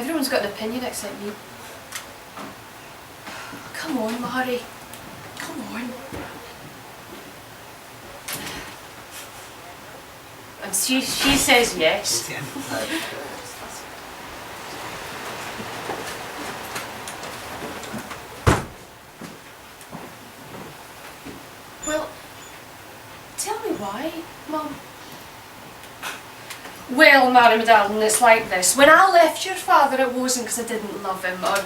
Everyone's got an opinion except me. Come on, Mary. Come on. And she says yes. Well, tell me why, Mum. Well, Mary, my darling, it's like this. When I left your father, it wasn't because I didn't love him, or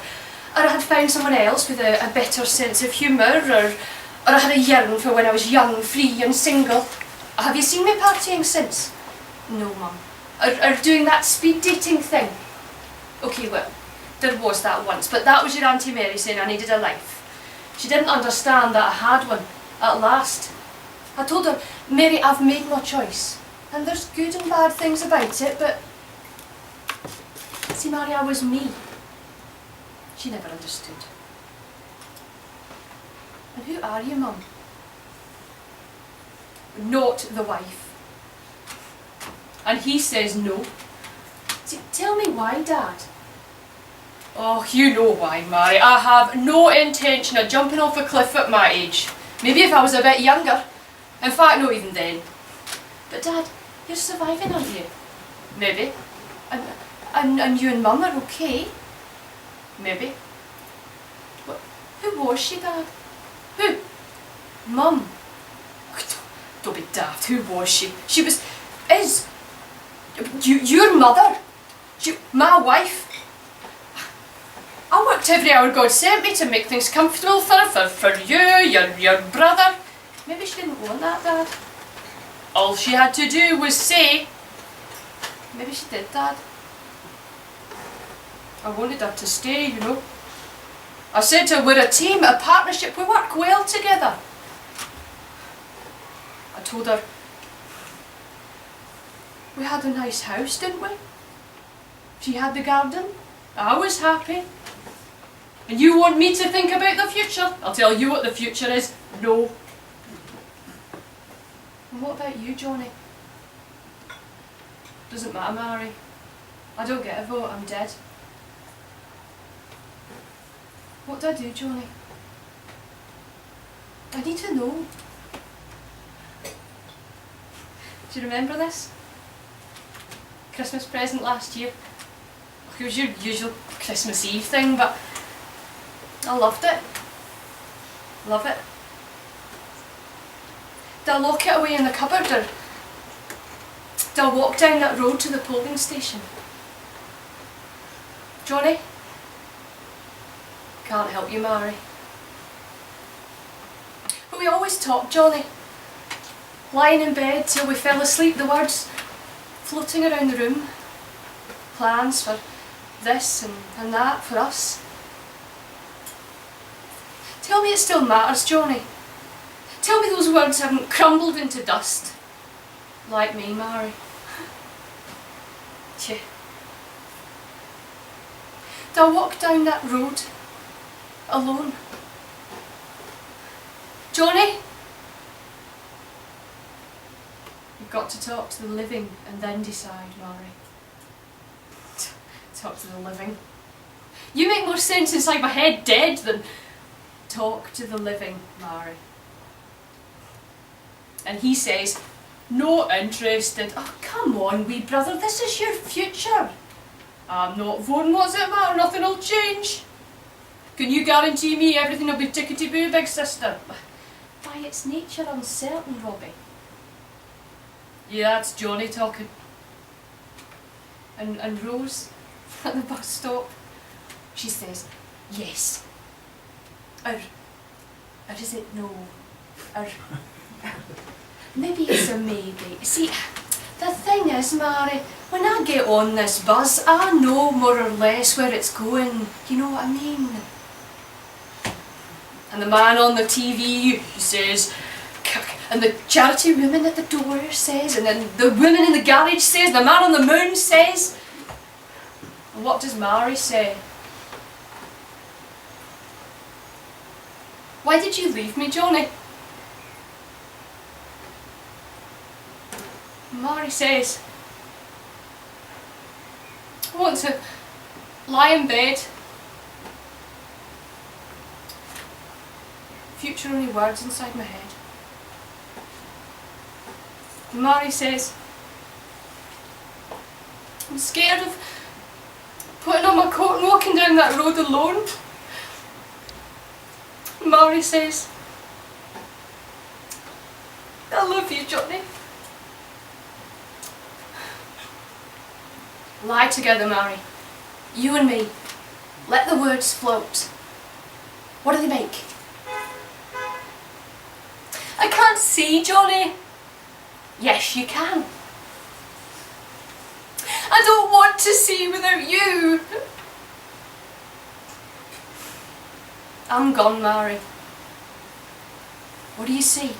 I had found someone else with a better sense of humour, or I had a yearn for when I was young, free and single. Have you seen me partying since? No, Mum. Or doing that speed dating thing? Okay, well, there was that once, but that was your Auntie Mary saying I needed a life. She didn't understand that I had one, at last. I told her, Mary, I've made my choice, and there's good and bad things about it, but... See, Mary, I was me. She never understood. And who are you, Mum? Not the wife. And he says no. See, tell me why, Dad. Oh, you know why, Mary. I have no intention of jumping off a cliff at my age. Maybe if I was a bit younger. In fact, not even then. But Dad, you're surviving, aren't you? Maybe. And you and Mum are okay? Maybe. What? Who was she, Dad? Who? Mum. Don't be daft. Who was she? She was... is... your mother. My wife. I worked every hour God sent me to make things comfortable for you, your brother. Maybe she didn't want that, Dad. All she had to do was say... Maybe she did, Dad. I wanted her to stay, you know. I said to her, we're a team, a partnership, we work well together. I told her, we had a nice house, didn't we? She had the garden, I was happy. And you want me to think about the future? I'll tell you what the future is, no. And what about you, Johnny? Doesn't matter, Mary. I don't get a vote, I'm dead. What do I do, Johnny? I need to know. Do you remember this? Christmas present last year. It was your usual Christmas Eve thing, but I loved it. Love it. Did I lock it away in the cupboard, or did I walk down that road to the polling station? Johnny? Can't help you, Mary. But we always talked, Johnny. Lying in bed till we fell asleep, the words floating around the room. Plans for this and that for us. Tell me it still matters, Johnny. Tell me those words haven't crumbled into dust. Like me, Mary. Tch. Did I walk down that road alone? Johnny? You've got to talk to the living and then decide, Mary. Talk to the living. You make more sense inside my head dead than talk to the living, Mary. And he says, no interested. Oh, come on, wee brother, this is your future. I'm not voting, what's it matter? Nothing will change. Can you guarantee me everything will be tickety-boo, big sister? By its nature, uncertain, Robbie. Yeah, that's Johnny talking. And Rose, at the bus stop, she says, yes. Or is it no? Or maybe it's a maybe. See, the thing is, Mary, when I get on this bus, I know more or less where it's going. You know what I mean? And the man on the TV, he says, and the charity woman at the door says, and then the woman in the garage says, and the man on the moon says. And what does Mary say? Why did you leave me, Johnny? Mary says, I lie in bed. Future only words inside my head. Mary says, I'm scared of putting on my coat and walking down that road alone. Mary says, I love you, Johnny. Lie together, Mary. You and me. Let the words float. What do they make? I can't see, Johnny. Yes, you can. I don't want to see without you. I'm gone, Mary. What do you see?